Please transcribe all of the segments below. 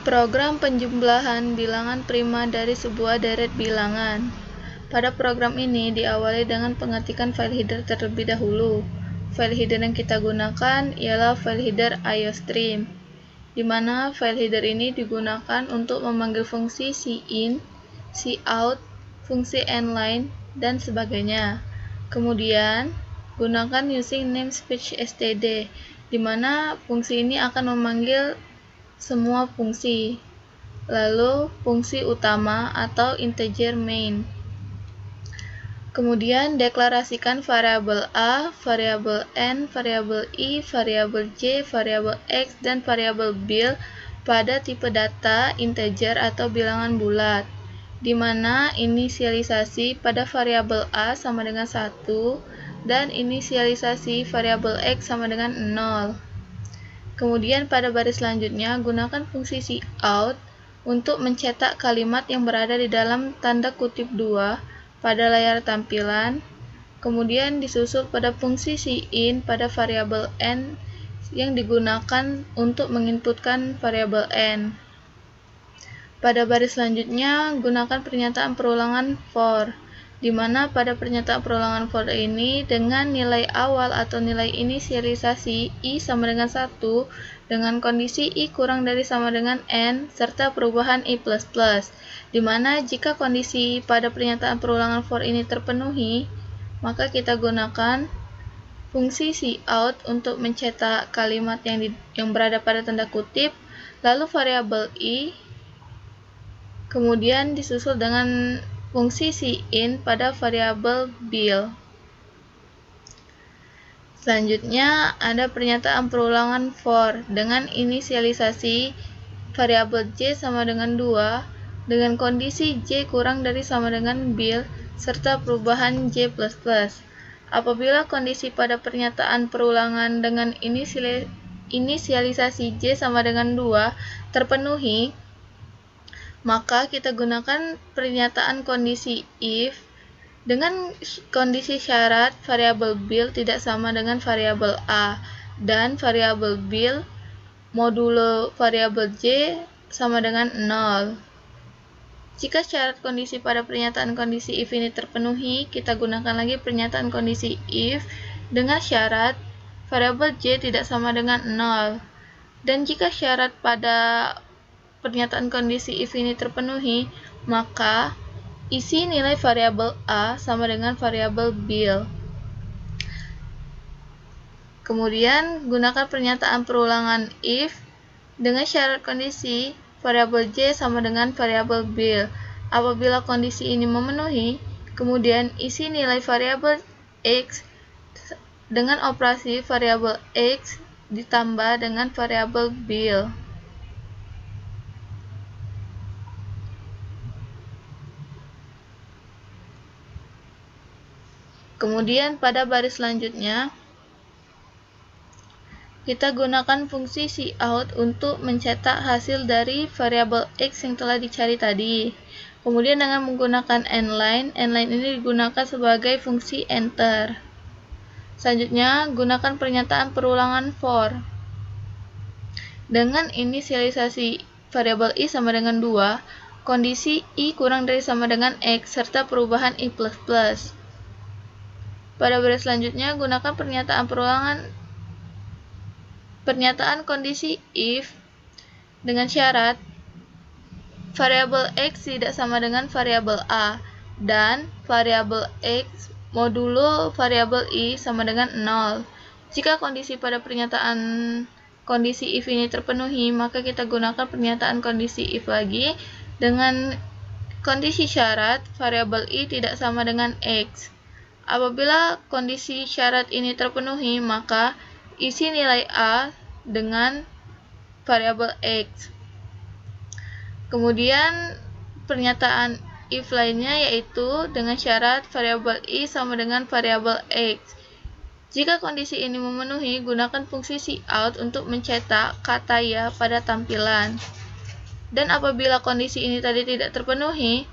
Program penjumlahan bilangan prima dari sebuah deret bilangan. Pada program ini diawali dengan pengetikan file header terlebih dahulu. File header yang kita gunakan ialah file header IOStream, di mana file header ini digunakan untuk memanggil fungsi cin, cout, fungsi endline, dan sebagainya. Kemudian, gunakan using namespace std, di mana fungsi ini akan memanggil semua fungsi, lalu fungsi utama atau integer main. Kemudian deklarasikan variabel a, variabel n, variabel i, variabel j, variabel x, dan variabel bil pada tipe data integer atau bilangan bulat, di mana inisialisasi pada variabel a sama dengan 1 dan inisialisasi variabel x sama dengan 0. Kemudian pada baris selanjutnya, gunakan fungsi cout untuk mencetak kalimat yang berada di dalam tanda kutip 2 pada layar tampilan. Kemudian disusul pada fungsi cin pada variabel n yang digunakan untuk menginputkan variabel n. Pada baris selanjutnya, gunakan pernyataan perulangan for, di mana pada pernyataan perulangan for ini dengan nilai awal atau nilai inisialisasi i sama dengan 1 dengan kondisi i kurang dari sama dengan n serta perubahan i++, di mana jika kondisi pada pernyataan perulangan for ini terpenuhi, maka kita gunakan fungsi cout untuk mencetak kalimat yang berada pada tanda kutip, lalu variabel i, kemudian disusul dengan fungsi cin pada variabel bil. Selanjutnya ada pernyataan perulangan for dengan inisialisasi variabel j sama dengan 2 dengan kondisi j kurang dari sama dengan bil serta perubahan j++. Apabila kondisi pada pernyataan perulangan dengan inisialisasi j sama dengan 2 terpenuhi, maka kita gunakan pernyataan kondisi if dengan kondisi syarat variabel bil tidak sama dengan variabel a dan variabel bil modulo variabel j sama dengan 0. Jika syarat kondisi pada pernyataan kondisi if ini terpenuhi, kita gunakan lagi pernyataan kondisi if dengan syarat variabel j tidak sama dengan 0. Dan jika syarat pada pernyataan kondisi if ini terpenuhi, maka isi nilai variabel a sama dengan variabel bil. Kemudian gunakan pernyataan perulangan if dengan syarat kondisi variabel j sama dengan variabel bil. Apabila kondisi ini memenuhi, kemudian isi nilai variabel x dengan operasi variabel x ditambah dengan variabel bil. Kemudian pada baris selanjutnya, kita gunakan fungsi cout untuk mencetak hasil dari variabel x yang telah dicari tadi. Kemudian dengan menggunakan endline ini digunakan sebagai fungsi enter. Selanjutnya, gunakan pernyataan perulangan for. Dengan inisialisasi variabel i sama dengan 2, kondisi i kurang dari sama dengan x serta perubahan i++. Pada baris selanjutnya, gunakan pernyataan kondisi if dengan syarat variabel x tidak sama dengan variabel a dan variabel x modulo variabel i sama dengan 0. Jika kondisi pada pernyataan kondisi if ini terpenuhi, maka kita gunakan pernyataan kondisi if lagi dengan kondisi syarat variabel i tidak sama dengan x. Apabila kondisi syarat ini terpenuhi, maka isi nilai a dengan variabel x. Kemudian pernyataan if lainnya yaitu dengan syarat variabel i sama dengan variabel x. Jika kondisi ini memenuhi, gunakan fungsi cout untuk mencetak kata ya pada tampilan. Dan apabila kondisi ini tadi tidak terpenuhi,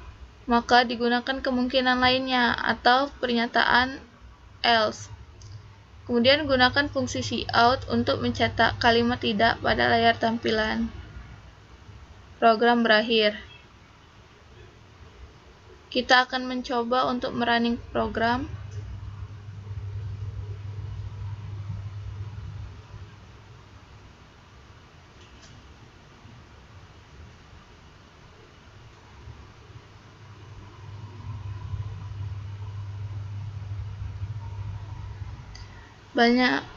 maka digunakan kemungkinan lainnya atau pernyataan else. Kemudian gunakan fungsi cout untuk mencetak kalimat tidak pada layar tampilan. program berakhir. Kita akan mencoba untuk merunning program.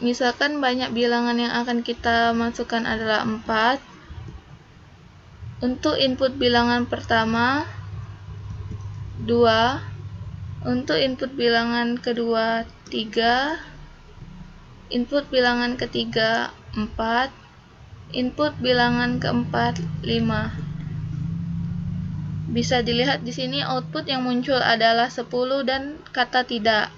Misalkan banyak bilangan yang akan kita masukkan adalah 4. Untuk input bilangan pertama 2, untuk input bilangan kedua 3, input bilangan ketiga 4, input bilangan keempat 5. Bisa dilihat di sini output yang muncul adalah 10 dan kata tidak.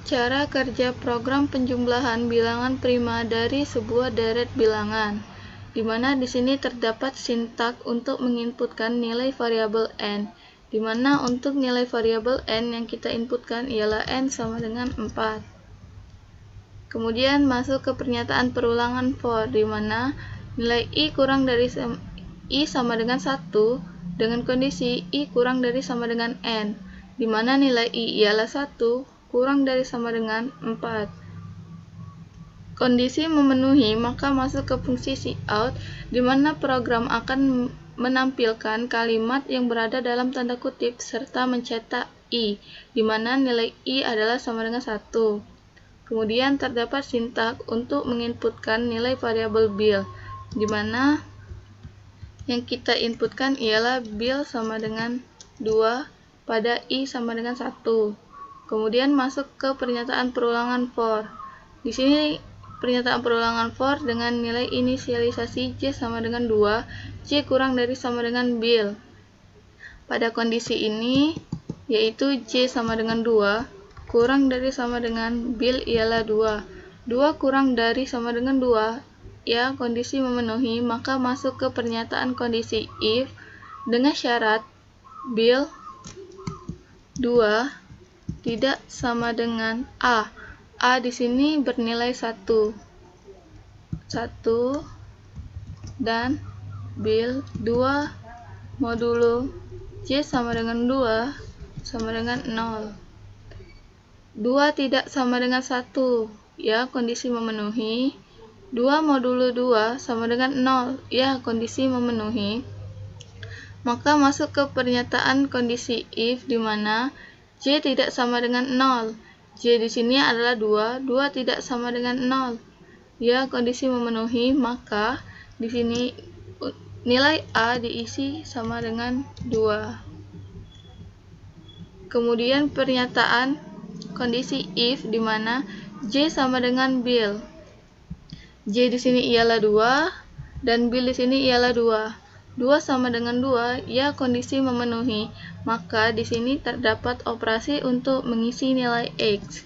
Cara kerja program penjumlahan bilangan prima dari sebuah deret bilangan, di mana di sini terdapat sintak untuk menginputkan nilai variabel n, di mana untuk nilai variabel n yang kita inputkan ialah n sama dengan 4. Kemudian masuk ke pernyataan perulangan for, di mana nilai i kurang dari i sama dengan 1 dengan kondisi i kurang dari sama dengan n, di mana nilai i ialah 1 kurang dari sama dengan 4. Kondisi memenuhi, maka masuk ke fungsi cout, di mana program akan menampilkan kalimat yang berada dalam tanda kutip serta mencetak i, di mana nilai i adalah sama dengan 1. Kemudian terdapat sintak untuk menginputkan nilai variabel bil, di mana yang kita inputkan ialah bil sama dengan 2 pada i sama dengan 1. Kemudian masuk ke pernyataan perulangan for. Di sini pernyataan perulangan for dengan nilai inisialisasi j sama dengan 2, j kurang dari sama dengan bil. Pada kondisi ini, yaitu j sama dengan 2, kurang dari sama dengan bil ialah 2. 2 kurang dari sama dengan 2, ya kondisi memenuhi, maka masuk ke pernyataan kondisi if dengan syarat bil 2 tidak sama dengan a. A di sini bernilai 1 dan bil 2 modulo j sama dengan 2 sama dengan 0. 2 tidak sama dengan 1, ya kondisi memenuhi. 2 modulo 2 sama dengan 0, ya kondisi memenuhi. Maka masuk ke pernyataan kondisi if, di mana j tidak sama dengan 0. J di sini adalah 2, 2 tidak sama dengan 0. Ya, kondisi memenuhi, maka di sini nilai a diisi sama dengan 2. Kemudian pernyataan kondisi if, di mana j sama dengan bil. J di sini ialah 2 dan bil di sini ialah 2. 2 sama dengan 2, ya kondisi memenuhi, maka di sini terdapat operasi untuk mengisi nilai x,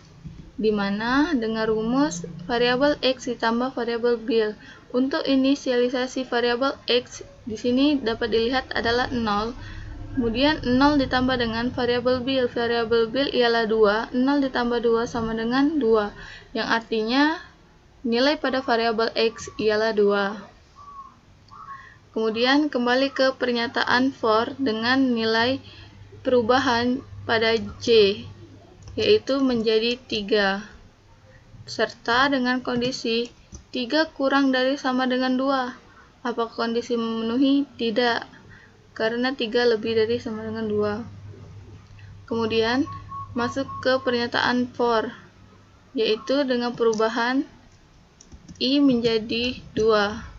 di mana dengan rumus variabel x ditambah variabel bil. Untuk inisialisasi variabel x di sini dapat dilihat adalah 0. Kemudian 0 ditambah dengan variabel bil. Variabel bil ialah 2, 0 ditambah 2 sama dengan 2, yang artinya nilai pada variabel x ialah 2. Kemudian kembali ke pernyataan for dengan nilai perubahan pada j, yaitu menjadi 3, serta dengan kondisi 3 kurang dari sama dengan 2. Apakah kondisi memenuhi? Tidak, karena 3 lebih dari sama dengan 2. Kemudian masuk ke pernyataan for, yaitu dengan perubahan i menjadi 2,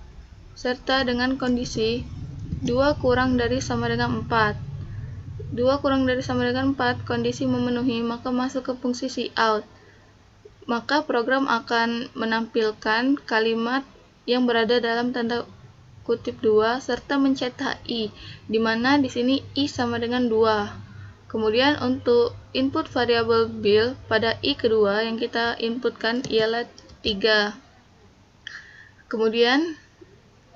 serta dengan kondisi 2 kurang dari sama dengan 4. 2 kurang dari sama dengan 4, kondisi memenuhi, maka masuk ke fungsi cout. Maka program akan menampilkan kalimat yang berada dalam tanda kutip 2 serta mencetak i, di mana di sini i sama dengan 2. Kemudian untuk input variabel bil pada i kedua yang kita inputkan ialah 3. Kemudian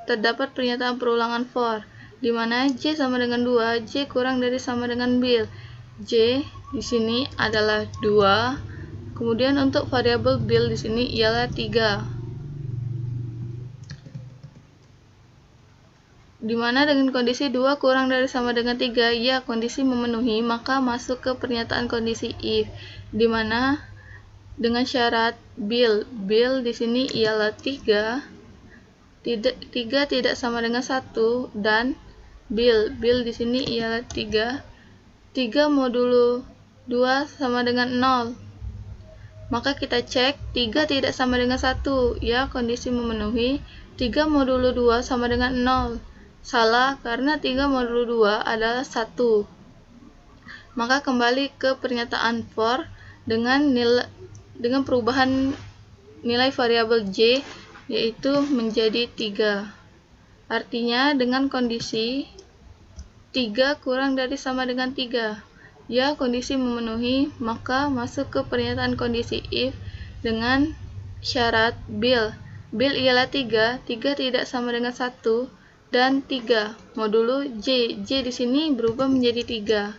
terdapat pernyataan perulangan for, di mana j sama dengan 2, j kurang dari sama dengan bil. J di sini adalah 2 Kemudian untuk variabel bil di sini ialah 3. Dimana dengan kondisi 2 kurang dari sama dengan 3, ya kondisi memenuhi, maka masuk ke pernyataan kondisi if, dimana dengan syarat bil di sini ialah 3 tidak sama dengan 1, dan bil di sini ialah 3 modulo 2 sama dengan 0. Maka kita cek 3 tidak sama dengan 1, ya kondisi memenuhi. 3 modulo 2 sama dengan 0. Salah, karena 3 modulo 2 adalah 1. Maka kembali ke pernyataan for dengan perubahan nilai variabel j, yaitu menjadi 3. Artinya dengan kondisi 3 kurang dari sama dengan 3, ya kondisi memenuhi, maka masuk ke pernyataan kondisi if dengan syarat bil ialah 3 tidak sama dengan 1, dan 3 modulo j di sini berubah menjadi 3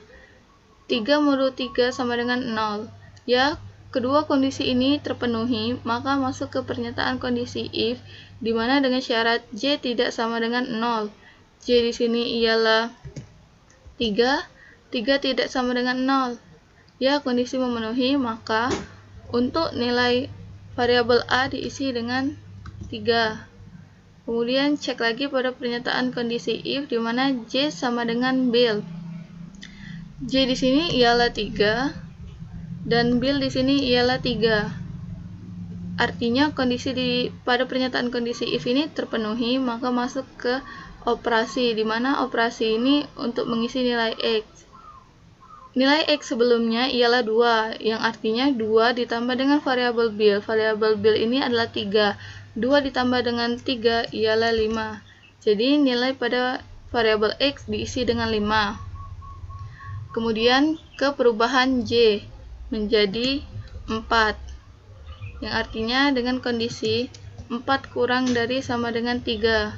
modulo 3 sama dengan 0, ya kedua kondisi ini terpenuhi, maka masuk ke pernyataan kondisi if, dimana dengan syarat j tidak sama dengan 0. J di sini ialah 3 tidak sama dengan 0, ya kondisi memenuhi, maka untuk nilai variabel a diisi dengan 3. Kemudian cek lagi pada pernyataan kondisi if, dimana j sama dengan bil. J di sini ialah 3 dan bil di sini ialah 3. Artinya kondisi pada pernyataan kondisi if ini terpenuhi, maka masuk ke operasi, dimana operasi ini untuk mengisi nilai x. Nilai x sebelumnya ialah 2, yang artinya 2 ditambah dengan variabel bil. Variabel bil ini adalah 3. 2 ditambah dengan 3 ialah 5. Jadi nilai pada variabel x diisi dengan 5. Kemudian ke perubahan j menjadi 4, yang artinya dengan kondisi 4 kurang dari sama dengan 3.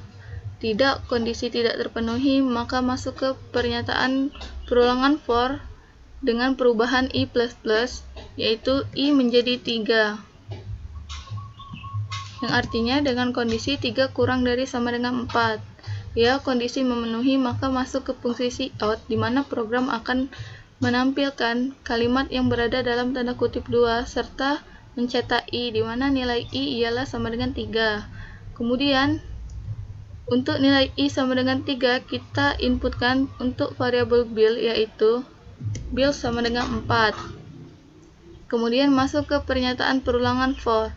Kondisi tidak terpenuhi, maka masuk ke pernyataan perulangan for dengan perubahan i++, yaitu i menjadi 3. Yang artinya dengan kondisi 3 kurang dari sama dengan 4, ya kondisi memenuhi, maka masuk ke fungsi cout, di mana program akan menampilkan kalimat yang berada dalam tanda kutip 2 serta mencetak i, di mana nilai i ialah sama dengan 3. Kemudian untuk nilai i sama dengan 3, kita inputkan untuk variabel bil, yaitu bil sama dengan 4. Kemudian masuk ke pernyataan perulangan for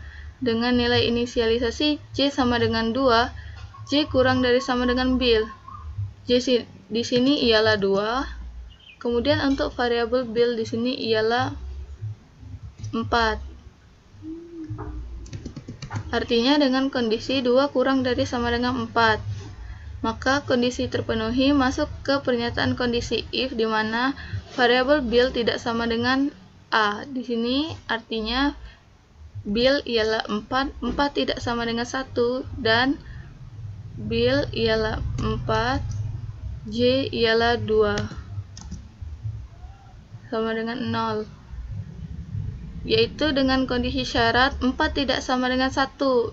dengan nilai inisialisasi j sama dengan 2, j kurang dari sama dengan bil. J di sini ialah 2. Kemudian untuk variabel bil di sini ialah 4. Artinya dengan kondisi 2 kurang dari sama dengan 4, maka kondisi terpenuhi, masuk ke pernyataan kondisi if, di mana variabel bil tidak sama dengan a. Di sini artinya bil ialah 4 tidak sama dengan 1, dan bil ialah 4, j ialah 2 sama dengan 0, yaitu dengan kondisi syarat 4 tidak sama dengan 1,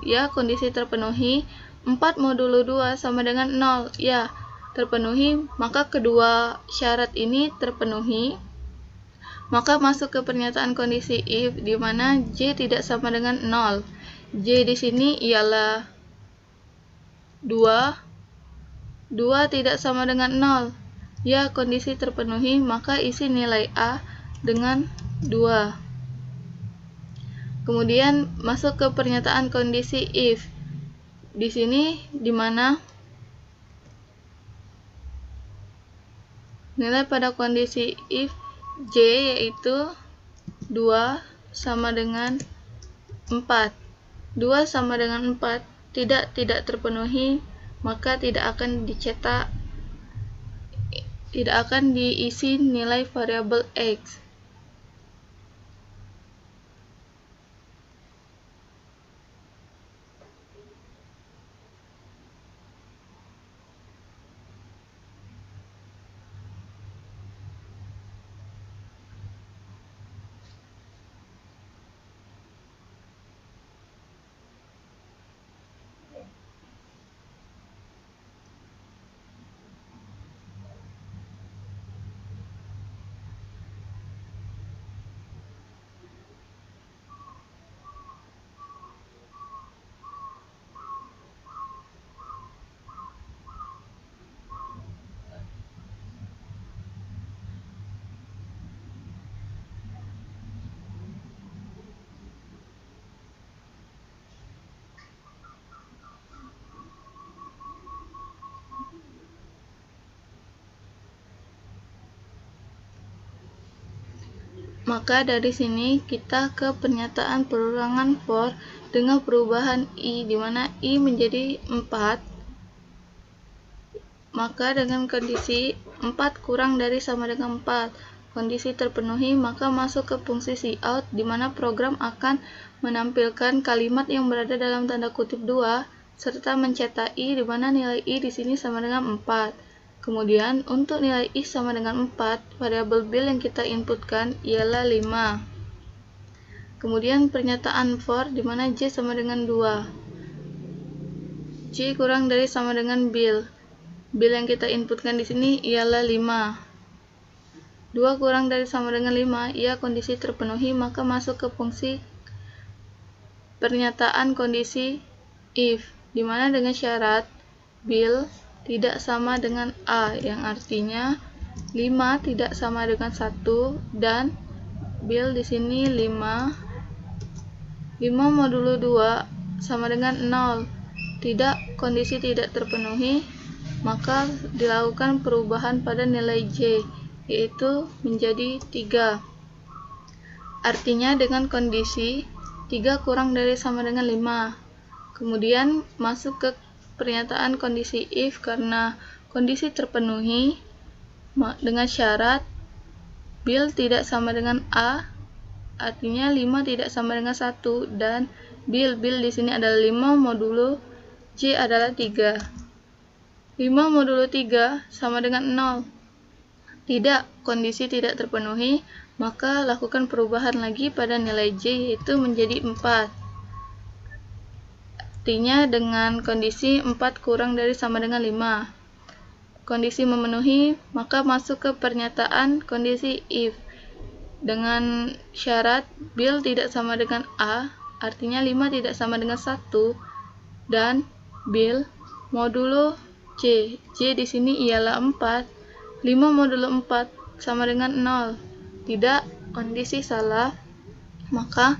ya kondisi terpenuhi. 4 modulo 2 sama dengan 0, ya terpenuhi, maka kedua syarat ini terpenuhi, maka masuk ke pernyataan kondisi if, di mana j tidak sama dengan 0. J di sini ialah 2 tidak sama dengan 0, ya kondisi terpenuhi, maka isi nilai a dengan 2. Kemudian masuk ke pernyataan kondisi if, di sini di mana nilai pada kondisi if j yaitu 2 sama dengan 4. 2 sama dengan 4 tidak terpenuhi, maka tidak akan diisi nilai variabel x. Maka dari sini kita ke pernyataan perulangan for dengan perubahan i, di mana i menjadi 4. Maka dengan kondisi 4 kurang dari sama dengan 4, kondisi terpenuhi, maka masuk ke fungsi cout, di mana program akan menampilkan kalimat yang berada dalam tanda kutip 2 serta mencetak i, di mana nilai i di sini sama dengan 4. Kemudian untuk nilai i sama dengan 4, variabel bil yang kita inputkan ialah 5. Kemudian pernyataan for di mana j sama dengan 2. J kurang dari sama dengan bil. Bil yang kita inputkan di sini ialah 5. 2 kurang dari sama dengan 5, ia kondisi terpenuhi, maka masuk ke fungsi pernyataan kondisi if, di mana dengan syarat bil tidak sama dengan a, yang artinya 5 tidak sama dengan 1 dan bil di sini 5 modulo 2 sama dengan 0. Kondisi tidak terpenuhi, maka dilakukan perubahan pada nilai j, yaitu menjadi 3. Artinya dengan kondisi 3 kurang dari sama dengan 5. Kemudian masuk ke pernyataan kondisi if karena kondisi terpenuhi dengan syarat bil tidak sama dengan a, artinya 5 tidak sama dengan 1 dan bil di sini adalah 5 modulo j adalah 3. 5 modulo 3 sama dengan 0. Kondisi tidak terpenuhi, maka lakukan perubahan lagi pada nilai j, yaitu menjadi 4. Artinya dengan kondisi 4 kurang dari sama dengan 5. Kondisi memenuhi, maka masuk ke pernyataan kondisi if. Dengan syarat bil tidak sama dengan a, artinya 5 tidak sama dengan 1 dan bil modulo j di sini ialah 4. 5 modulo 4 sama dengan 0. Kondisi salah, maka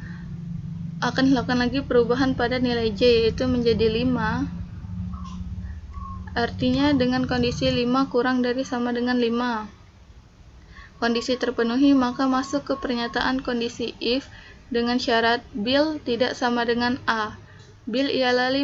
akan dilakukan lagi perubahan pada nilai j, yaitu menjadi 5. Artinya dengan kondisi 5 kurang dari sama dengan 5. Kondisi terpenuhi, maka masuk ke pernyataan kondisi if dengan syarat bil tidak sama dengan a. Bil ialah 5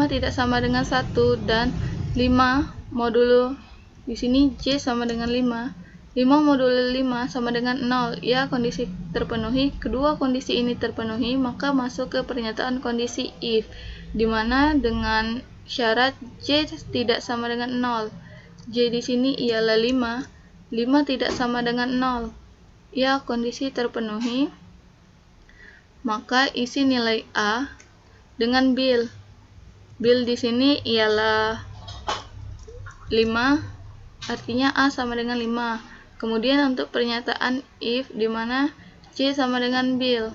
tidak sama dengan 1 dan 5 modulo di sini j sama dengan 5. 5 modulo 5 sama dengan 0. Ya, kondisi terpenuhi. Kedua kondisi ini terpenuhi, maka masuk ke pernyataan kondisi if, di mana dengan syarat j tidak sama dengan 0. J di sini ialah 5 tidak sama dengan 0. Ya, kondisi terpenuhi, maka isi nilai a dengan bil. Bil di sini ialah 5, artinya a sama dengan 5. Kemudian untuk pernyataan if, di mana j sama dengan bil.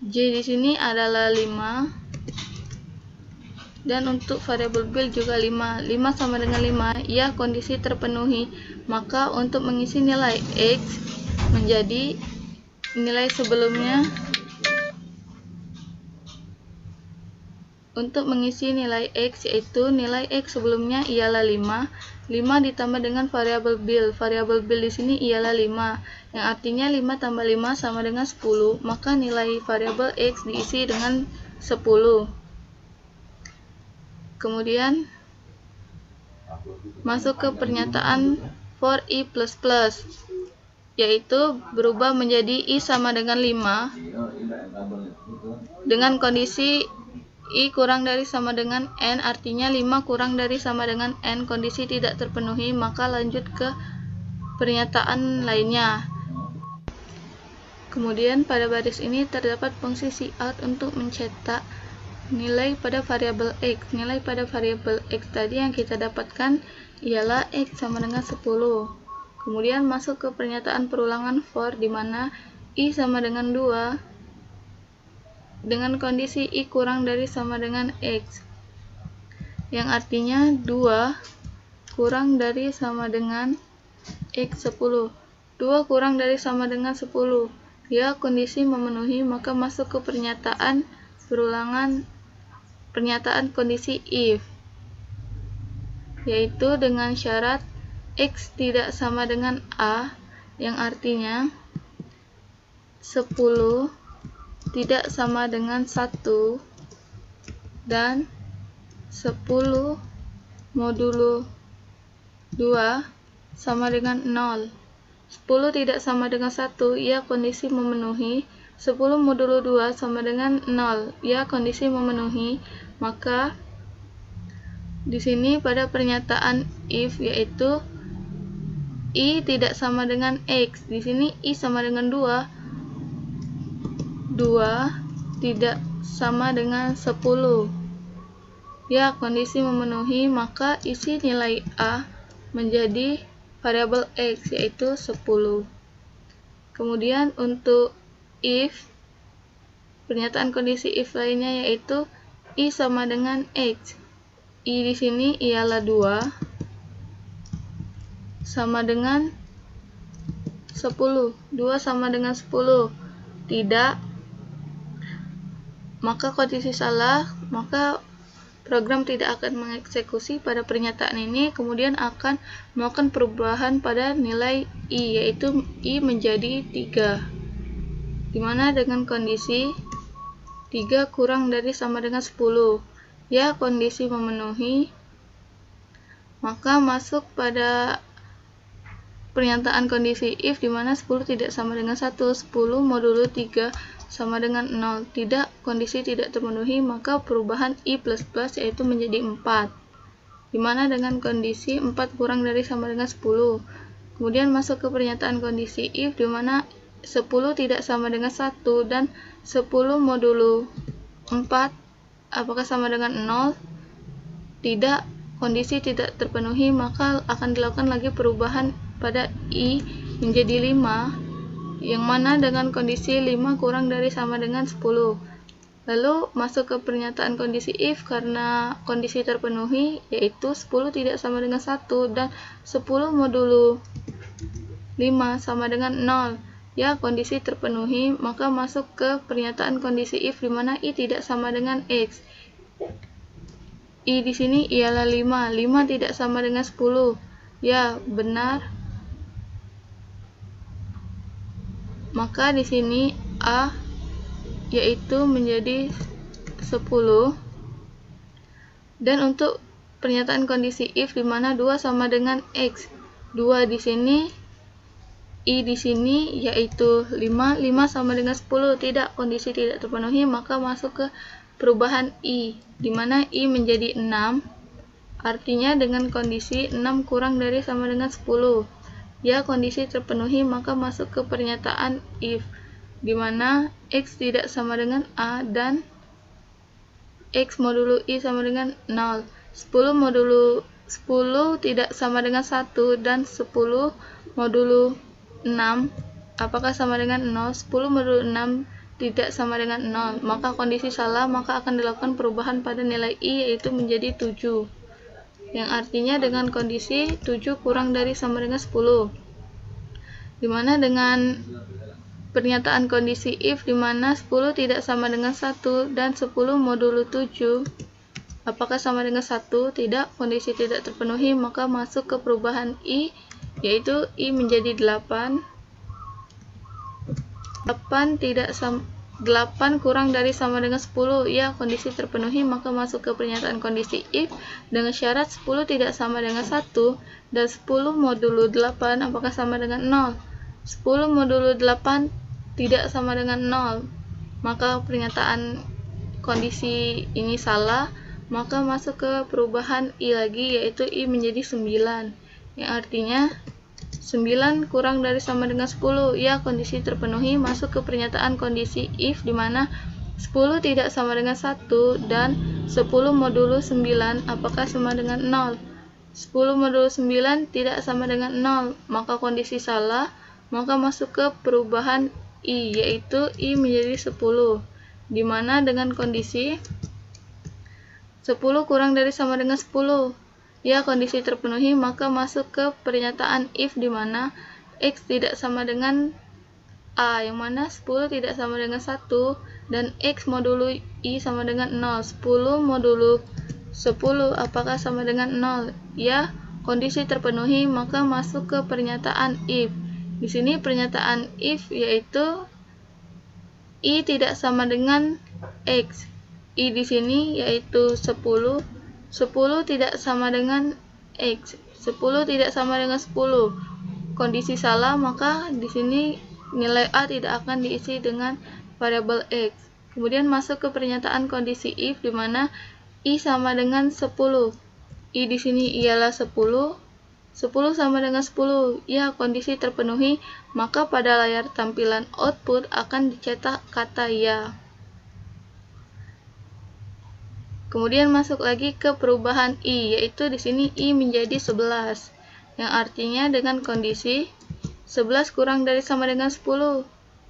J di sini adalah 5 dan untuk variabel bil juga 5 sama dengan 5, ya kondisi terpenuhi, maka untuk mengisi nilai x menjadi nilai sebelumnya. Untuk mengisi nilai x, yaitu nilai x sebelumnya ialah 5 ditambah dengan variabel bil. Variabel bil di sini ialah 5, yang artinya 5 tambah 5 sama dengan 10, maka nilai variabel x diisi dengan 10. Kemudian masuk ke pernyataan for i++, yaitu berubah menjadi i sama dengan 5 dengan kondisi i kurang dari sama dengan n, artinya 5 kurang dari sama dengan n, kondisi tidak terpenuhi, maka lanjut ke pernyataan lainnya. Kemudian pada baris ini terdapat fungsi cout untuk mencetak nilai pada variabel x. Nilai pada variabel x tadi yang kita dapatkan ialah x sama dengan 10. Kemudian masuk ke pernyataan perulangan for, di mana i sama dengan 2 dengan kondisi i kurang dari sama dengan x, yang artinya 2 kurang dari sama dengan x 10. 2 kurang dari sama dengan 10. Ya, kondisi memenuhi, maka masuk ke pernyataan kondisi if, yaitu dengan syarat x tidak sama dengan a, yang artinya 10 tidak sama dengan 1 dan 10 modulo 2 sama dengan 0. 10 tidak sama dengan 1, ya kondisi memenuhi. 10 modulo 2 sama dengan 0, ya kondisi memenuhi. Maka di sini pada pernyataan if yaitu I tidak sama dengan X. Di sini I sama dengan 2. 2 tidak sama dengan 10. Ya, kondisi memenuhi, maka isi nilai A menjadi variabel X, yaitu 10. Kemudian untuk if, pernyataan kondisi if lainnya yaitu I sama dengan X. I di sini ialah 2 sama dengan 10. 2 sama dengan 10. Tidak, maka kondisi salah, maka program tidak akan mengeksekusi pada pernyataan ini, kemudian akan melakukan perubahan pada nilai I, yaitu I menjadi 3. Dimana dengan kondisi 3 kurang dari sama dengan 10. Ya, kondisi memenuhi, maka masuk pada pernyataan kondisi if dimana 10 tidak sama dengan 1. 10 modulo 3 sama dengan 0. Tidak, kondisi tidak terpenuhi, maka perubahan I++ yaitu menjadi 4. Dimana dengan kondisi 4 kurang dari sama dengan 10. Kemudian masuk ke pernyataan kondisi if dimana 10 tidak sama dengan 1 dan 10 modulo 4 apakah sama dengan 0? Tidak, kondisi tidak terpenuhi, maka akan dilakukan lagi perubahan pada I menjadi 5. Yang mana dengan kondisi 5 kurang dari sama dengan 10. Lalu masuk ke pernyataan kondisi if karena kondisi terpenuhi, yaitu 10 tidak sama dengan 1 dan 10 modulo 5 sama dengan 0. Ya, kondisi terpenuhi, maka masuk ke pernyataan kondisi if dimana I tidak sama dengan X. I di sini ialah 5. 5 tidak sama dengan 10. Ya, benar. Maka di sini A yaitu menjadi 10. Dan untuk pernyataan kondisi if di mana 2 sama dengan X. 2 di sini, I di sini yaitu 5. 5 sama dengan 10. Tidak, kondisi tidak terpenuhi, maka masuk ke perubahan I di mana I menjadi 6. Artinya dengan kondisi 6 kurang dari sama dengan 10. Ya, kondisi terpenuhi, maka masuk ke pernyataan if di mana X tidak sama dengan A dan X modulo I sama dengan 0. 10 modulo 10 tidak sama dengan 1 dan 10 modulo 6 apakah sama dengan 0? 10 modulo 6 tidak sama dengan 0. Maka kondisi salah, maka akan dilakukan perubahan pada nilai I yaitu menjadi 7. Yang artinya dengan kondisi 7 kurang dari sama dengan 10. Dimana dengan pernyataan kondisi if dimana 10 tidak sama dengan 1 dan 10 modulo 7 apakah sama dengan 1? Tidak, kondisi tidak terpenuhi, maka masuk ke perubahan I yaitu I menjadi 8. 8 kurang dari sama dengan 10. Ya, kondisi terpenuhi, maka masuk ke pernyataan kondisi if dengan syarat 10 tidak sama dengan 1 dan 10 modulo 8 apakah sama dengan 0. 10 modulo 8 tidak sama dengan 0. Maka pernyataan kondisi ini salah, maka masuk ke perubahan I lagi yaitu I menjadi 9. Yang artinya 9 kurang dari sama dengan 10. Ya, kondisi terpenuhi, masuk ke pernyataan kondisi if dimana 10 tidak sama dengan 1 dan 10 modulo 9 apakah sama dengan 0. 10 modulo 9 tidak sama dengan 0, maka kondisi salah, maka masuk ke perubahan I yaitu I menjadi 10. Dimana dengan kondisi 10 kurang dari sama dengan 10. Ya, kondisi terpenuhi, maka masuk ke pernyataan if di mana X tidak sama dengan A, yang mana 10 tidak sama dengan 1 dan X modulo I sama dengan 0. 10 modulo 10 apakah sama dengan 0? Ya, kondisi terpenuhi, maka masuk ke pernyataan if. Di sini pernyataan if yaitu I tidak sama dengan X. I di sini yaitu 10. 10 tidak sama dengan X. 10 tidak sama dengan 10. Kondisi salah, maka di sini nilai A tidak akan diisi dengan variabel X. Kemudian masuk ke pernyataan kondisi if di mana I sama dengan 10. I di sini ialah 10. 10 sama dengan 10. Ya, kondisi terpenuhi, maka pada layar tampilan output akan dicetak kata ya. Kemudian masuk lagi ke perubahan I, yaitu di sini I menjadi 11. Yang artinya dengan kondisi 11 kurang dari sama dengan 10.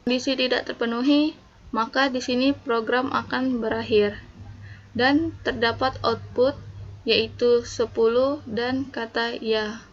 Kondisi tidak terpenuhi, maka di sini program akan berakhir. Dan terdapat output yaitu 10 dan kata ya.